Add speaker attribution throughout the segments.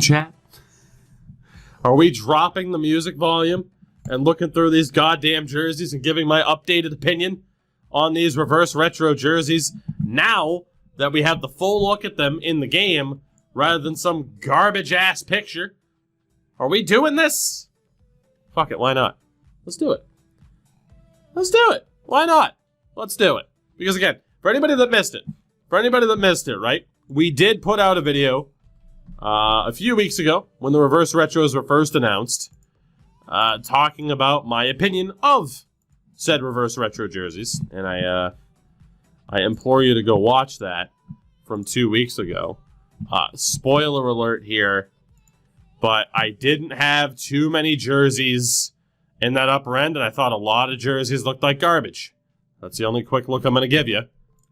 Speaker 1: Chat? Are we dropping the music volume and looking through these goddamn jerseys and giving my updated opinion on these reverse retro jerseys now that we have the full look at them in the game rather than some garbage-ass picture? Are we doing this? Fuck it, why not? Let's do it. Let's do it. Why not? Let's do it. Because again, for anybody that missed it, right? We did put out a video a few weeks ago when the reverse retros were first announced, talking about my opinion of said reverse retro jerseys, and I implore you to go watch that from 2 weeks ago. Spoiler alert here, but I didn't have too many jerseys in that upper end, and I thought a lot of jerseys looked like garbage. That's the only quick look I'm going to give you.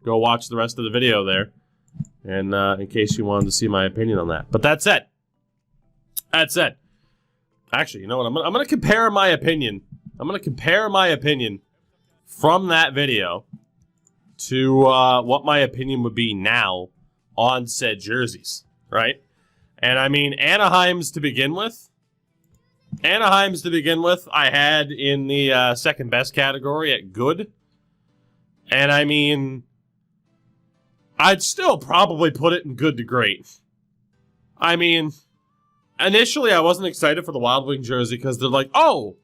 Speaker 1: Go watch the rest of the video there. And in case you wanted to see my opinion on that. But that said, actually, you know what? I'm gonna compare my opinion. I'm gonna compare my opinion from that video to what my opinion would be now on said jerseys, right? And I mean, Anaheim's to begin with, I had in the second best category at good. And I mean, I'd still probably put it in good to great. I mean, initially I wasn't excited for the Wild Wing jersey because they're like, oh,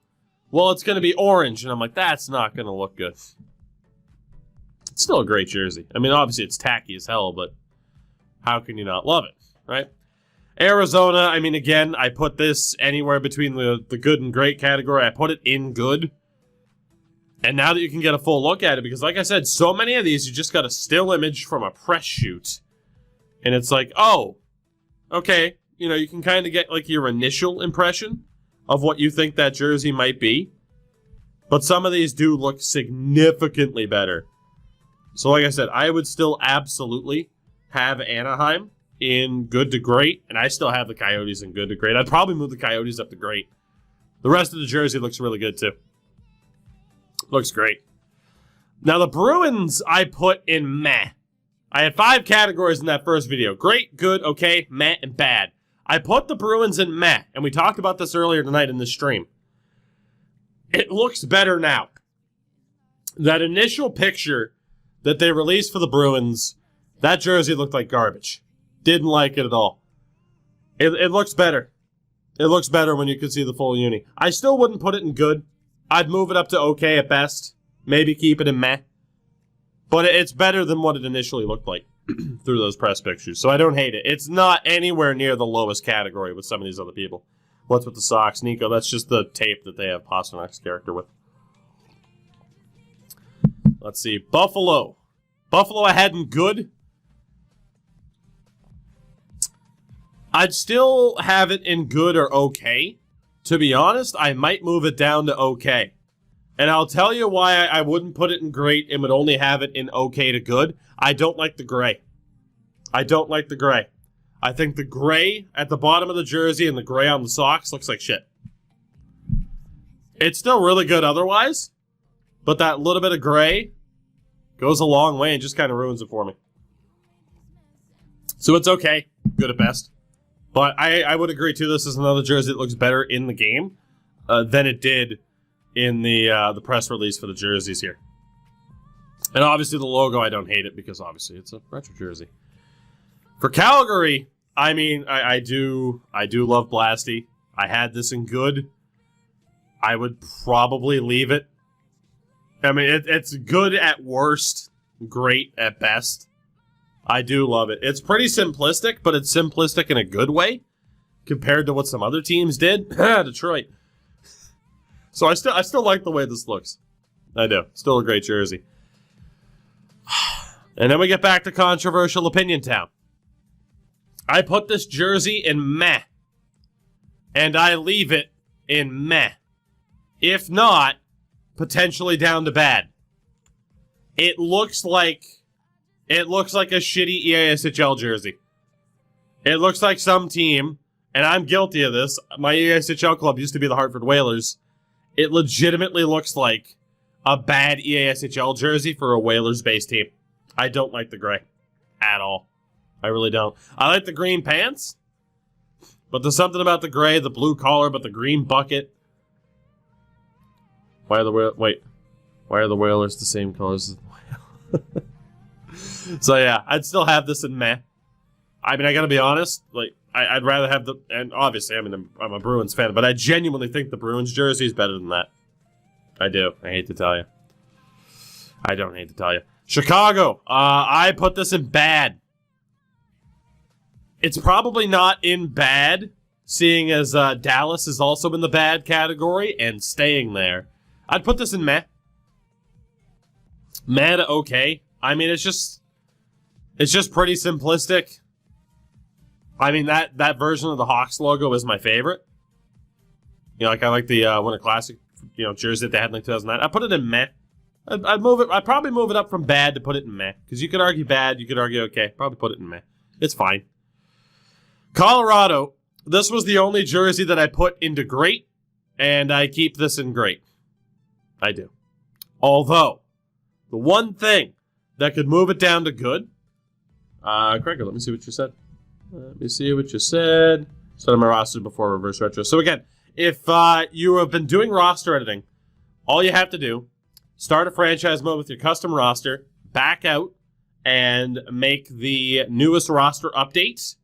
Speaker 1: well, it's going to be orange. And I'm like, that's not going to look good. It's still a great jersey. I mean, obviously it's tacky as hell, but how can you not love it, right? Arizona, I mean, again, I put this anywhere between the good and great category. I put it in good. And now that you can get a full look at it, because like I said, so many of these, you just got a still image from a press shoot. And it's like, oh, okay. You know, you can kind of get like your initial impression of what you think that jersey might be. But some of these do look significantly better. So like I said, I would still absolutely have Anaheim in good to great. And I still have the Coyotes in good to great. I'd probably move the Coyotes up to great. The rest of the jersey looks really good too. Looks great. Now, the Bruins I put in meh. I had 5 categories in that first video. Great, good, okay, meh, and bad. I put the Bruins in meh, and we talked about this earlier tonight in the stream. It looks better now. That initial picture that they released for the Bruins, that jersey looked like garbage. Didn't like it at all. It looks better. It looks better when you can see the full uni. I still wouldn't put it in good. I'd move it up to okay at best. Maybe keep it in meh. But it's better than what it initially looked like through those press pictures. So I don't hate it. It's not anywhere near the lowest category with some of these other people. What's with the socks, Nico? That's just the tape that they have Pasternak's character with. Let's see. Buffalo. Buffalo I had in good. I'd still have it in good or okay. To be honest, I might move it down to okay. And I'll tell you why I wouldn't put it in great and would only have it in okay to good. I don't like the gray. I think the gray at the bottom of the jersey and the gray on the socks looks like shit. It's still really good otherwise, but that little bit of gray goes a long way and just kind of ruins it for me. So it's okay. Good at best. But I would agree, too, this is another jersey that looks better in the game than it did in the press release for the jerseys here. And obviously the logo, I don't hate it because obviously it's a retro jersey. For Calgary, I mean, I do love Blasty. I had this in good. I would probably leave it. I mean, it's good at worst, great at best. I do love it. It's pretty simplistic, but it's simplistic in a good way compared to what some other teams did. Detroit. So I still like the way this looks. I do. Still a great jersey. And then we get back to controversial opinion town. I put this jersey in meh. And I leave it in meh. If not, potentially down to bad. It looks like a shitty EASHL jersey. It looks like some team, and I'm guilty of this. My EASHL club used to be the Hartford Whalers. It legitimately looks like a bad EASHL jersey for a Whalers-based team. I don't like the gray at all. I really don't. I like the green pants, But there's something about the gray, the blue collar, but the green bucket. Why are the Whalers the same colors as the Whale? So yeah, I'd still have this in meh. I mean, I gotta be honest. Like, I'd rather have the, and obviously, I mean, I'm a Bruins fan, but I genuinely think the Bruins jersey is better than that. I do. I hate to tell you. I don't hate to tell you. Chicago. I put this in bad. It's probably not in bad, seeing as Dallas is also in the bad category and staying there. I'd put this in meh. Meh to okay. I mean, it's just pretty simplistic. I mean, that version of the Hawks logo is my favorite. You know, like I like the Winter Classic, jersey that they had in like 2009. I put it in meh. I'd probably move it up from bad to put it in meh. Because you could argue bad, you could argue okay. Probably put it in meh. It's fine. Colorado. This was the only jersey that I put into great, and I keep this in great. I do. Although, the one thing that could move it down to good. Craig, let me see what you said. Set on my roster before reverse retro. So again, if you have been doing roster editing, all you have to do, start a franchise mode with your custom roster, back out, and make the newest roster updates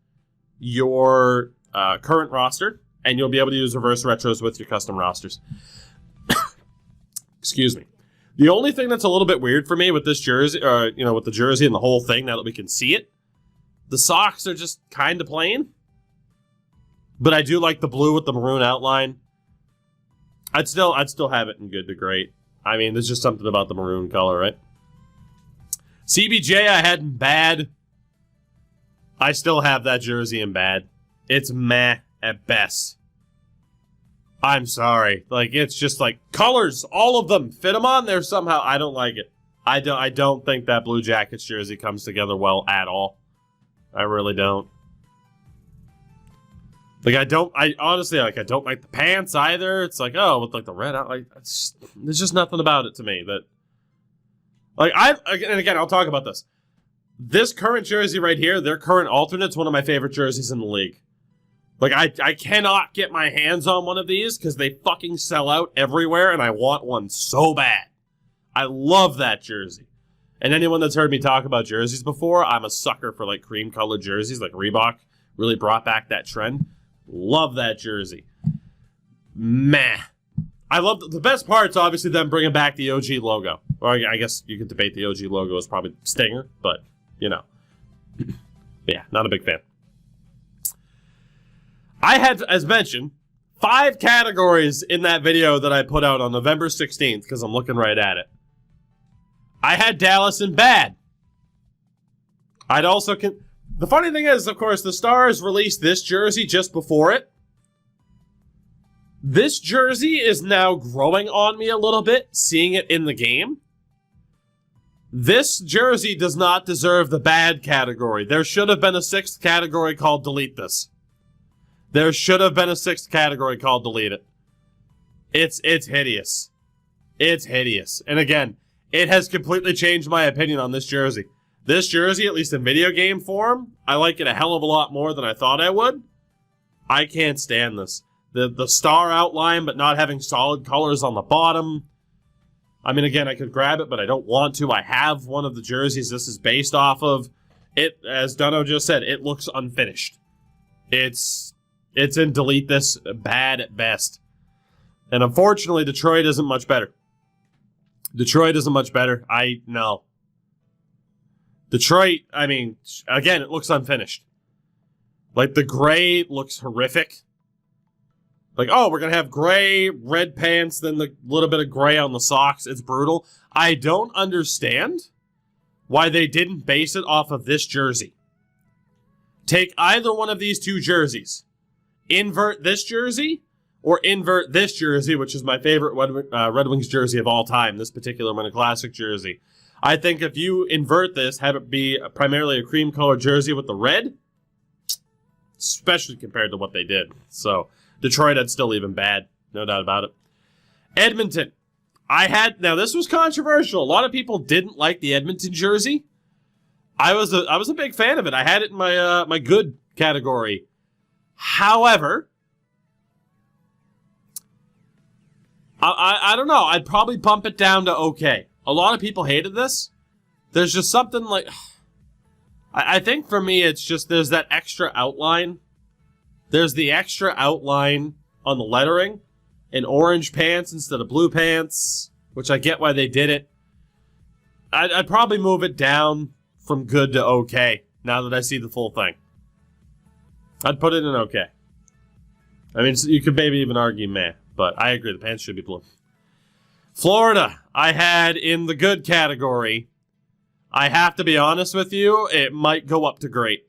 Speaker 1: your current roster, and you'll be able to use reverse retros with your custom rosters. Excuse me. The only thing that's a little bit weird for me with this jersey, with the jersey and the whole thing, now that we can see it, the socks are just kind of plain. But I do like the blue with the maroon outline. I'd still have it in good to great. I mean, there's just something about the maroon color, right? CBJ I had in bad. I still have that jersey in bad. It's meh at best. I'm sorry. Like, it's just like colors, all of them. Fit them on there somehow. I don't like it. I don't think that Blue Jackets jersey comes together well at all. I really don't. Like, I honestly like the pants either. It's like, oh, with like the red out, like there's just nothing about it to me that. Like, and again, I'll talk about this. This current jersey right here, their current alternate's one of my favorite jerseys in the league. Like, I cannot get my hands on one of these because they fucking sell out everywhere, and I want one so bad. I love that jersey. And anyone that's heard me talk about jerseys before, I'm a sucker for, like, cream-colored jerseys. Like, Reebok really brought back that trend. Love that jersey. Meh. I love the best part's obviously them bringing back the OG logo. Or I guess you could debate the OG logo is probably Stinger, but, yeah, not a big fan. I had, as mentioned, 5 categories in that video that I put out on November 16th, because I'm looking right at it. I had Dallas in bad. I'd also... The funny thing is, of course, the Stars released this jersey just before it. This jersey is now growing on me a little bit, seeing it in the game. This jersey does not deserve the bad category. There should have been a 6th category called delete this. There should have been a 6th category called delete it. It's hideous. It's hideous. And again, it has completely changed my opinion on this jersey. This jersey, at least in video game form, I like it a hell of a lot more than I thought I would. I can't stand this. The star outline, but not having solid colors on the bottom. I mean, again, I could grab it, but I don't want to. I have one of the jerseys this is based off of. It, as Dunno just said, it looks unfinished. It's in delete this bad at best. And unfortunately, Detroit isn't much better. No. Detroit, I mean, again, it looks unfinished. Like, the gray looks horrific. Like, oh, we're going to have gray, red pants, then the little bit of gray on the socks. It's brutal. I don't understand why they didn't base it off of this jersey. Take either one of these 2 jerseys. Invert this jersey, or invert this jersey, which is my favorite Red Wings jersey of all time, this particular Winter Classic jersey. I think if you invert this, have it be primarily a cream-colored jersey with the red, especially compared to what they did. So, Detroit, I'd still leave them bad. No doubt about it. Edmonton. Now this was controversial. A lot of people didn't like the Edmonton jersey. I was a big fan of it. I had it in my good category. However, I don't know. I'd probably bump it down to okay. A lot of people hated this. There's just something like... I think for me, it's just there's that extra outline. There's the extra outline on the lettering in orange pants instead of blue pants, which I get why they did it. I'd probably move it down from good to okay now that I see the full thing. I'd put it in okay. I mean, you could maybe even argue meh, but I agree the pants should be blue. Florida, I had in the good category. I have to be honest with you, it might go up to great.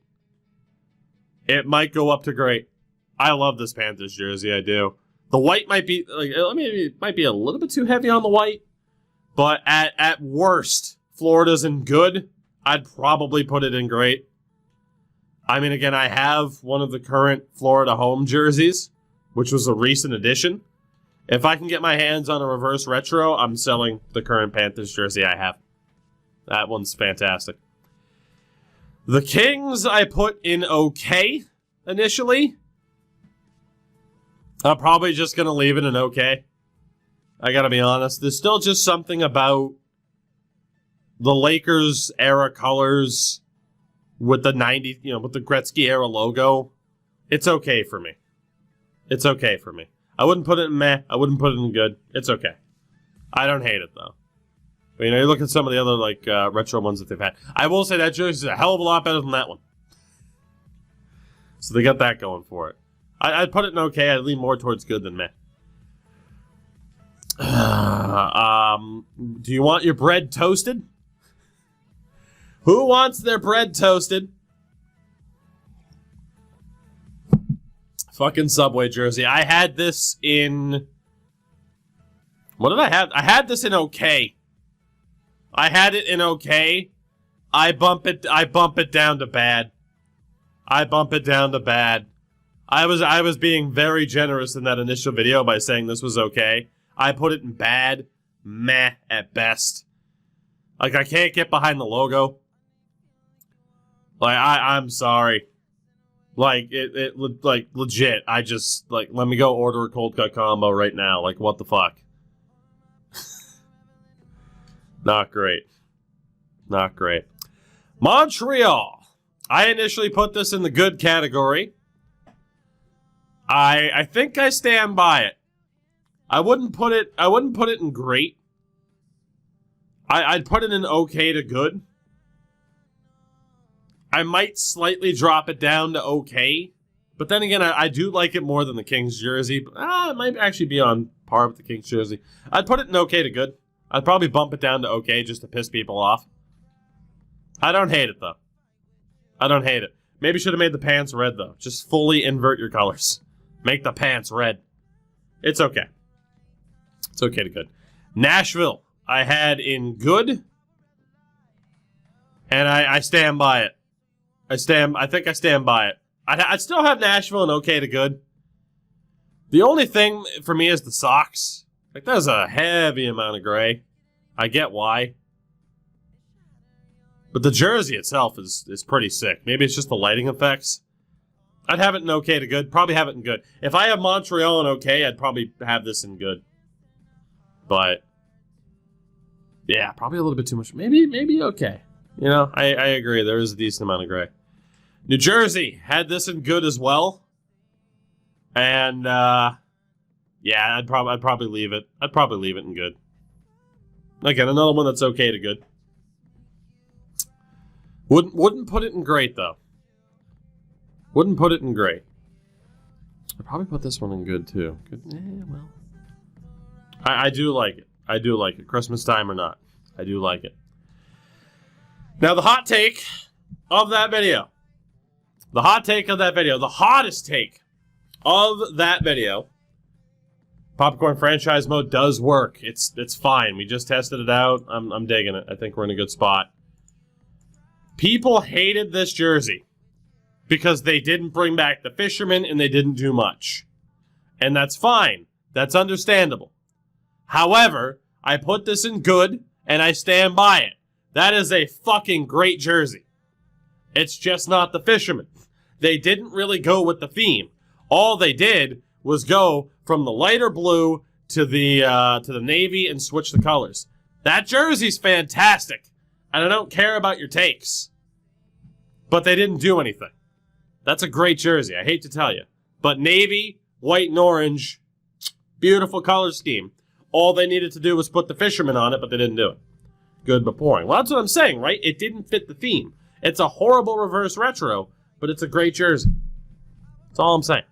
Speaker 1: It might go up to great. I love this Panthers jersey, I do. The white might be it might be a little bit too heavy on the white, but at worst, Florida's in good. I'd probably put it in great. I mean, again, I have one of the current Florida home jerseys, which was a recent addition. If I can get my hands on a reverse retro, I'm selling the current Panthers jersey I have. That one's fantastic. The Kings I put in okay initially. I'm probably just going to leave it in okay. I got to be honest. There's still just something about the Lakers era colors with the 90s, with the Gretzky era logo. It's okay for me. It's okay for me. I wouldn't put it in meh. I wouldn't put it in good. It's okay. I don't hate it, though. But, you look at some of the other, retro ones that they've had. I will say that jersey is a hell of a lot better than that one. So they got that going for it. I'd put it in okay. I'd lean more towards good than meh. Do you want your bread toasted? Who wants their bread toasted? Fucking Subway jersey. I had this in... What did I have? I had this in okay. I had it in okay. I bump it down to bad. I bump it down to bad. I was being very generous in that initial video by saying this was okay. I put it in bad, meh at best. Like, I can't get behind the logo. Like, I'm sorry. Like, it like, legit. I just, like, let me go order a cold cut combo right now. Like, what the fuck? Not great. Not great. Montreal. I initially put this in the good category. I think I stand by it. I wouldn't put it in great. I'd put it in okay to good. I might slightly drop it down to okay. But then again, I do like it more than the Kings jersey. But, it might actually be on par with the Kings jersey. I'd put it in okay to good. I'd probably bump it down to okay just to piss people off. I don't hate it, though. I don't hate it. Maybe should have made the pants red, though. Just fully invert your colors. Make the pants red. It's okay. It's okay to good. Nashville, I had in good. And I stand by it. I think I stand by it. I'd still have Nashville in okay to good. The only thing for me is the socks. Like, there's a heavy amount of gray. I get why. But the jersey itself is pretty sick. Maybe it's just the lighting effects. I'd have it in okay to good. Probably have it in good. If I have Montreal in okay, I'd probably have this in good. But, yeah, probably a little bit too much. Maybe okay. I agree. There is a decent amount of gray. New Jersey had this in good as well. And, yeah, I'd probably leave it. I'd probably leave it in good. Again, another one that's okay to good. Wouldn't put it in great, though. Wouldn't put it in great. I'd probably put this one in good, too. Good. Well. I do like it. I do like it. Christmas time or not. I do like it. Now, the hot take of that video. The hot take of that video. The hottest take of that video. Popcorn franchise mode does work. It's fine. We just tested it out. I'm digging it. I think we're in a good spot. People hated this jersey because they didn't bring back the fisherman and they didn't do much. And that's fine. That's understandable. However, I put this in good and I stand by it. That is a fucking great jersey. It's just not the fisherman. They didn't really go with the theme. All they did was go from the lighter blue to the navy and switch the colors. That jersey's fantastic, and I don't care about your takes. But they didn't do anything. That's a great jersey, I hate to tell you. But navy, white, and orange, beautiful color scheme. All they needed to do was put the fisherman on it, but they didn't do it. Good but boring. Well, that's what I'm saying, right? It didn't fit the theme. It's a horrible reverse retro, but it's a great jersey. That's all I'm saying.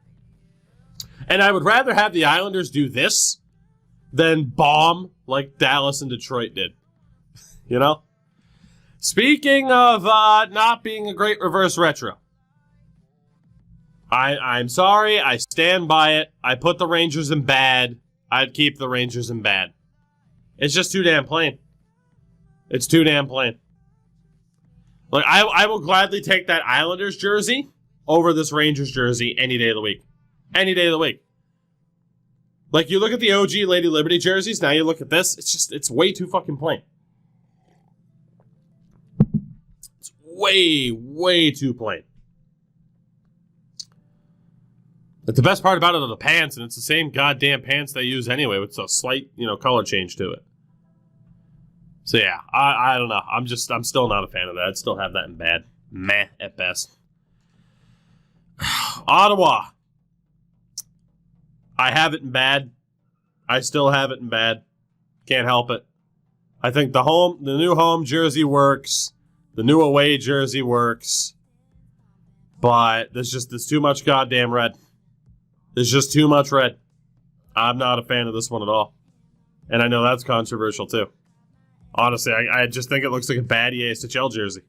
Speaker 1: And I would rather have the Islanders do this than bomb like Dallas and Detroit did. You know? Speaking of not being a great reverse retro, I'm sorry. I stand by it. I put the Rangers in bad. I'd keep the Rangers in bad. It's just too damn plain. It's too damn plain. Like, I will gladly take that Islanders jersey over this Rangers jersey any day of the week. Any day of the week. Like, you look at the OG Lady Liberty jerseys, now you look at this, it's way too fucking plain. It's way too plain. But the best part about it are the pants, and it's the same goddamn pants they use anyway with a slight, color change to it. So yeah, I don't know. I'm still not a fan of that. I'd still have that in bad. Meh at best. Ottawa. I have it in bad. I still have it in bad. Can't help it. I think the new home jersey works. The new away jersey works. But there's too much goddamn red. There's just too much red. I'm not a fan of this one at all. And I know that's controversial too. Honestly, I just think it looks like a bad EASHL jersey.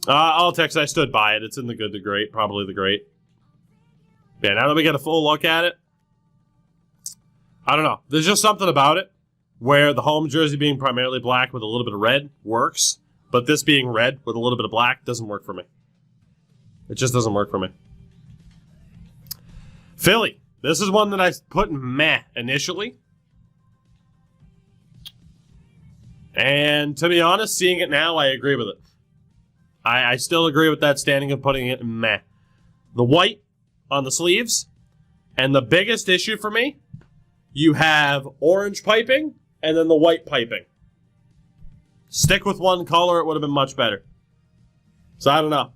Speaker 1: All text, I stood by it. It's in the good to great. Probably the great. Yeah, now that we get a full look at it, I don't know. There's just something about it where the home jersey being primarily black with a little bit of red works, but this being red with a little bit of black doesn't work for me. It just doesn't work for me. Philly. This is one that I put in meh initially. And to be honest, seeing it now, I agree with it. I still agree with that standing of putting it in meh. The white on the sleeves, and the biggest issue for me, you have orange piping and then the white piping. Stick with one color, it would have been much better. So I don't know.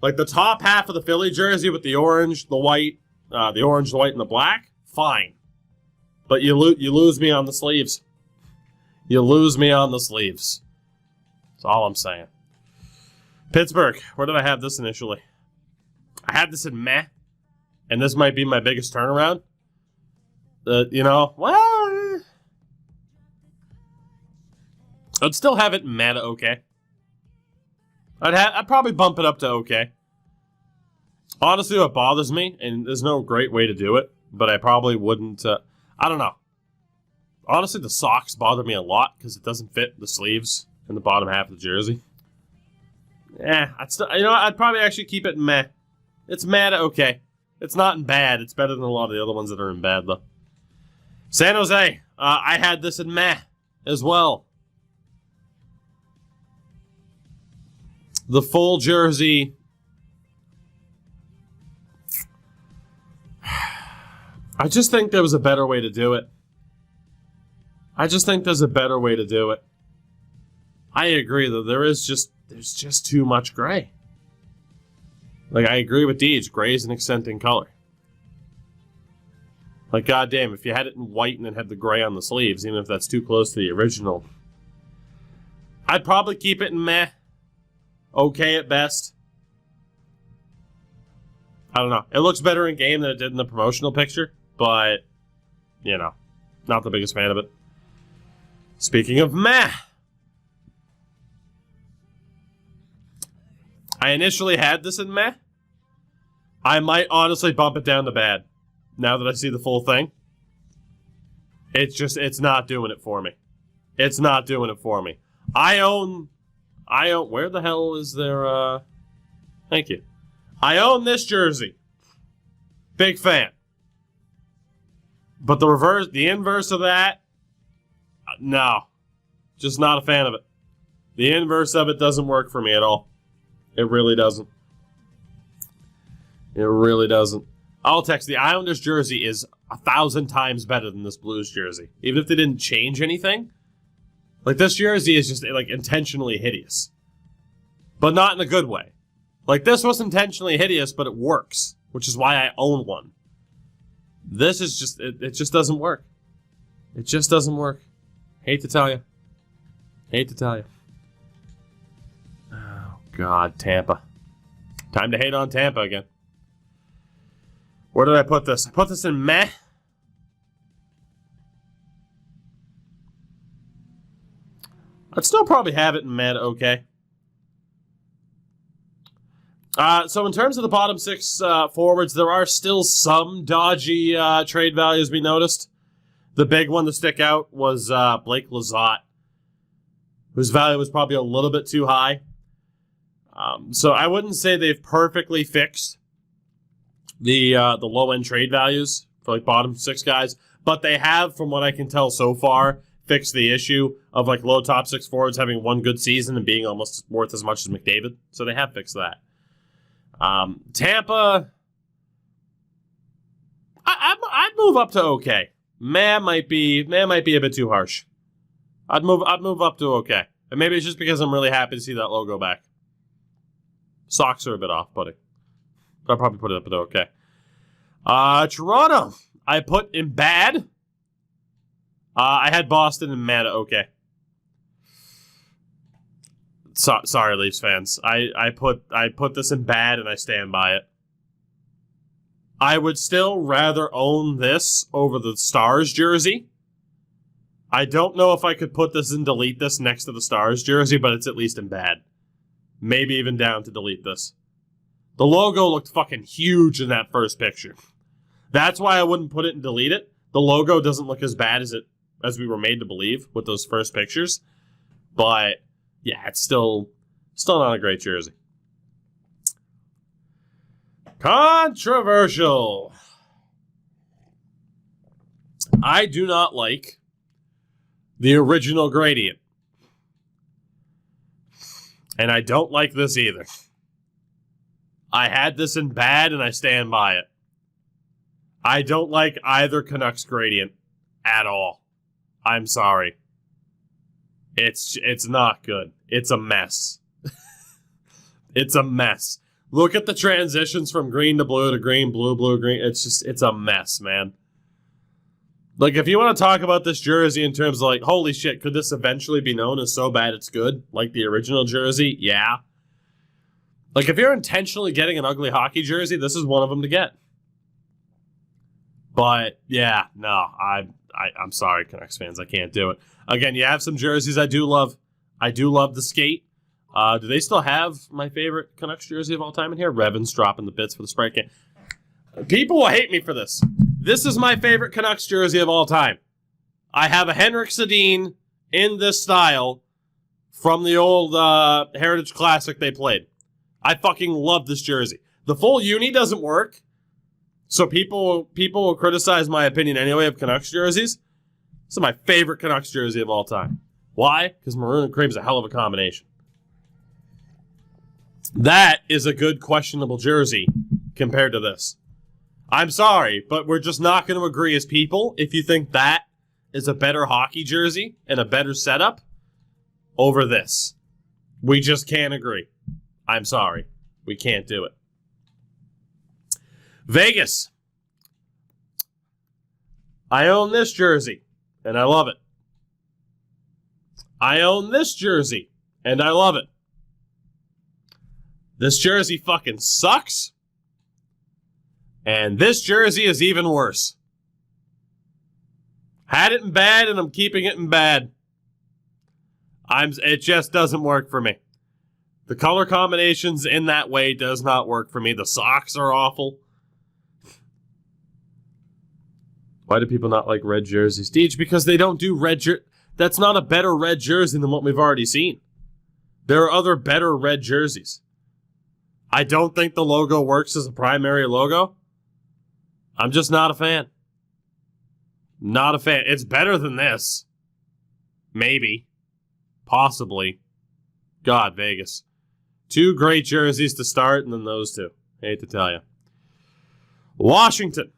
Speaker 1: Like the top half of the Philly jersey with the orange, the white, the orange, the white, and the black, fine. But you lose me on the sleeves. You lose me on the sleeves. That's all I'm saying. Pittsburgh. Where did I have this initially? I had this in meh. And this might be my biggest turnaround. Well, I'd still have it in meh to okay. I'd probably bump it up to okay. Honestly, what bothers me, and there's no great way to do it, but I probably wouldn't. I don't know. Honestly, the socks bother me a lot because it doesn't fit the sleeves and the bottom half of the jersey. I'd probably actually keep it in meh. It's meh to okay. It's not in bad. It's better than a lot of the other ones that are in bad, though. San Jose. I had this in meh as well. The full jersey. I just think there was a better way to do it. I just think there's a better way to do it. I agree, though. There's just too much gray. Like, I agree with Deej. Gray is an accenting color. Like, goddamn, if you had it in white and then had the gray on the sleeves, even if that's too close to the original, I'd probably keep it in meh. Okay at best. I don't know. It looks better in game than it did in the promotional picture, but, not the biggest fan of it. Speaking of meh, I initially had this in meh. I might honestly bump it down to bad. Now that I see the full thing. It's not doing it for me. It's not doing it for me. I own, where the hell is there, thank you. I own this jersey. Big fan. But the inverse of that, no. Just not a fan of it. The inverse of it doesn't work for me at all. It really doesn't. It really doesn't. I'll text the Islanders jersey is 1,000 times better than this Blues jersey. Even if they didn't change anything. Like, this jersey is just, like, intentionally hideous. But not in a good way. Like, this was intentionally hideous, but it works. Which is why I own one. This is just, it just doesn't work. It just doesn't work. Hate to tell you. Hate to tell you. Oh, God, Tampa. Time to hate on Tampa again. Where did I put this? I put this in meh. I'd still probably have it in meh, okay. So in terms of the bottom six forwards, there are still some dodgy trade values we noticed. The big one to stick out was Blake Lizotte, whose value was probably a little bit too high. So I wouldn't say they've perfectly fixed the low-end trade values for like bottom six guys, but they have, from what I can tell so far, fixed the issue of like low top six forwards having one good season and being almost worth as much as McDavid. So they have fixed that. Tampa, I'd move up to okay. Meh might be a bit too harsh. I'd move up to okay. And maybe it's just because I'm really happy to see that logo back. Socks are a bit off-putting. I'll probably put it up to okay. Toronto, I put in bad. I had Boston and meh to okay. Sorry, Leafs fans. I put this in bad and I stand by it. I would still rather own this over the Stars jersey. I don't know if I could put this and delete this next to the Stars jersey, but it's at least in bad. Maybe even down to delete this. The logo looked fucking huge in that first picture. That's why I wouldn't put it and delete it. The logo doesn't look as bad as we were made to believe with those first pictures. But yeah, it's still not a great jersey. Controversial. I do not like the original gradient. And I don't like this either. I had this in bad and I stand by it. I don't like either Canucks gradient at all. I'm sorry. It's not good. It's a mess. It's a mess. Look at the transitions from green to blue to green, blue, blue, green. It's a mess, man. Like, if you want to talk about this jersey in terms of, like, holy shit, could this eventually be known as so bad it's good? Like the original jersey? Yeah. Like, if you're intentionally getting an ugly hockey jersey, this is one of them to get. But, yeah, no, I'm sorry, Canucks fans, I can't do it. Again, you have some jerseys I do love. I do love the skate. Do they still have my favorite Canucks jersey of all time in here? Revan's dropping the bits for the Sprite can. People will hate me for this. This is my favorite Canucks jersey of all time. I have a Henrik Sedin in this style from the old Heritage Classic they played. I fucking love this jersey. The full uni doesn't work, so people will criticize my opinion anyway of Canucks jerseys. This is my favorite Canucks jersey of all time. Why? Because maroon and cream is a hell of a combination. That is a good questionable jersey compared to this. I'm sorry, but we're just not going to agree as people if you think that is a better hockey jersey and a better setup over this. We just can't agree. I'm sorry. We can't do it. Vegas. I own this jersey, and I love it. I own this jersey, and I love it. This jersey fucking sucks. And this jersey is even worse. Had it in bad, and I'm keeping it in bad. It just doesn't work for me. The color combinations in that way does not work for me. The socks are awful. Why do people not like red jerseys? Deej, because they don't do red jersey. That's not a better red jersey than what we've already seen. There are other better red jerseys. I don't think the logo works as a primary logo. I'm just not a fan. Not a fan. It's better than this. Maybe. Possibly. God, Vegas. Two great jerseys to start, and then those two. Hate to tell you. Washington.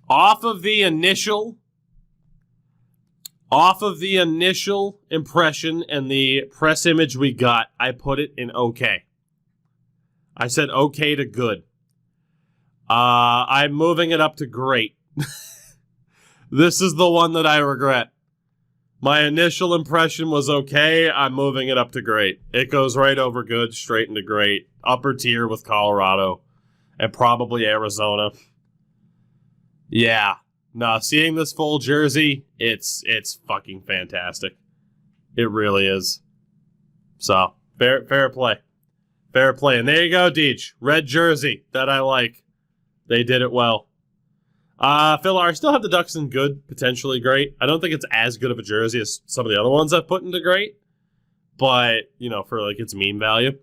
Speaker 1: Off of the initial impression and the press image we got, I put it in okay. I said okay to good. I'm moving it up to great. This is the one that I regret. My initial impression was okay. I'm moving it up to great. It goes right over good, straight into great. Upper tier with Colorado and probably Arizona. Yeah. No, seeing this full jersey, it's fucking fantastic. It really is. So, fair play. Fair play. And there you go, Deej. Red jersey that I like. They did it well. Phil, I still have the Ducks in good, potentially great. I don't think it's as good of a jersey as some of the other ones I've put into great. But, for like its meme value.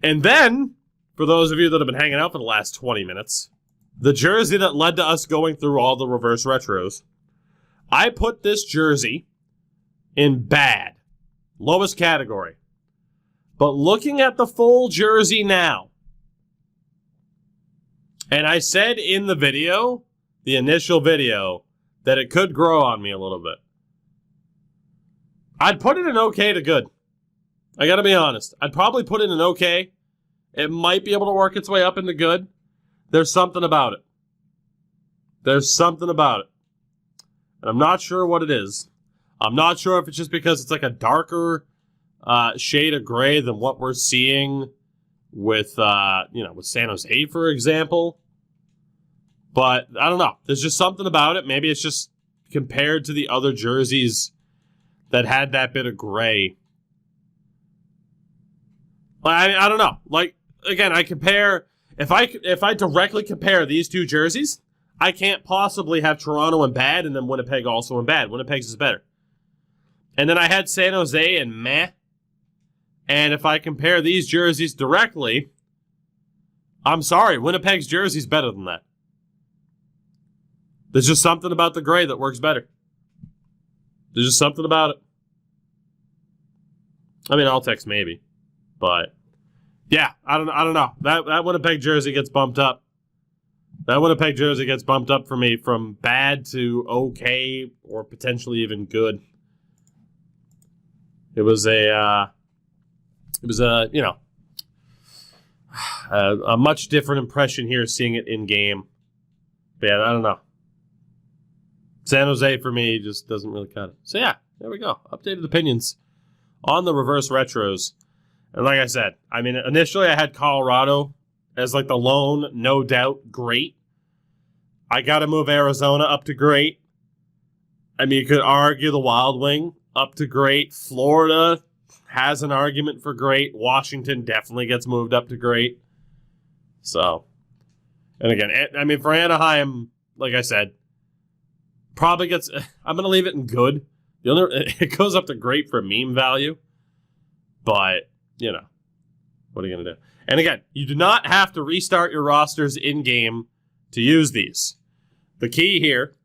Speaker 1: And then, for those of you that have been hanging out for the last 20 minutes, the jersey that led to us going through all the reverse retros, I put this jersey in bad. Lowest category. But looking at the full jersey now, and I said in the video, the initial video, that it could grow on me a little bit. I'd put it in okay to good. I gotta be honest. I'd probably put it in okay. It might be able to work its way up into good. There's something about it. There's something about it. And I'm not sure what it is. I'm not sure if it's just because it's like a darker shade of gray than what we're seeing with, with San Jose, for example. But I don't know. There's just something about it. Maybe it's just compared to the other jerseys that had that bit of gray. I don't know. Like, again, I compare... If I directly compare these two jerseys, I can't possibly have Toronto in bad and then Winnipeg also in bad. Winnipeg's is better. And then I had San Jose in meh. And if I compare these jerseys directly, I'm sorry, Winnipeg's jersey's better than that. There's just something about the gray that works better. There's just something about it. I mean, I'll text maybe, but yeah, I don't know. That Winnipeg jersey gets bumped up. That Winnipeg jersey gets bumped up for me from bad to okay or potentially even good. It was a much different impression here seeing it in game. But yeah, I don't know. San Jose for me just doesn't really cut it. So yeah, there we go. Updated opinions on the reverse retros. And like I said, I mean, initially I had Colorado as like the lone, no doubt, great. I got to move Arizona up to great. I mean, you could argue the Wild Wing up to great. Florida has an argument for great. Washington definitely gets moved up to great. So, and again, I mean, for Anaheim, like I said, probably gets, I'm going to leave it in good. It goes up to great for meme value. But, what are you going to do? And again, you do not have to restart your rosters in-game to use these. The key here,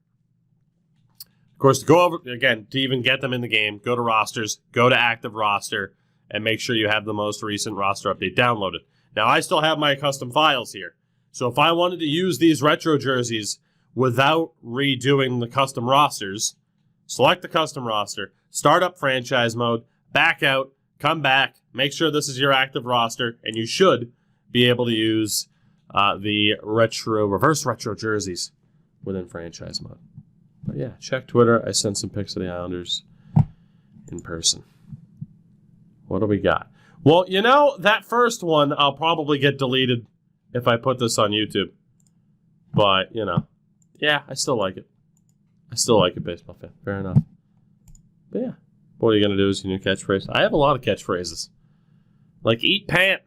Speaker 1: of course, to go over, again, to even get them in the game, go to rosters, go to active roster, and make sure you have the most recent roster update downloaded. Now, I still have my custom files here. So if I wanted to use these retro jerseys without redoing the custom rosters, select the custom roster, start up franchise mode, back out, come back, make sure this is your active roster, and you should be able to use the reverse retro jerseys within franchise mode. But yeah, check Twitter. I sent some pics of the Islanders in person. What do we got? Well, that first one I'll probably get deleted if I put this on YouTube. But, yeah, I still like it. I still like it, baseball fan. Fair enough. But yeah, what are you going to do is your new catchphrase? I have a lot of catchphrases. Like, eat pant.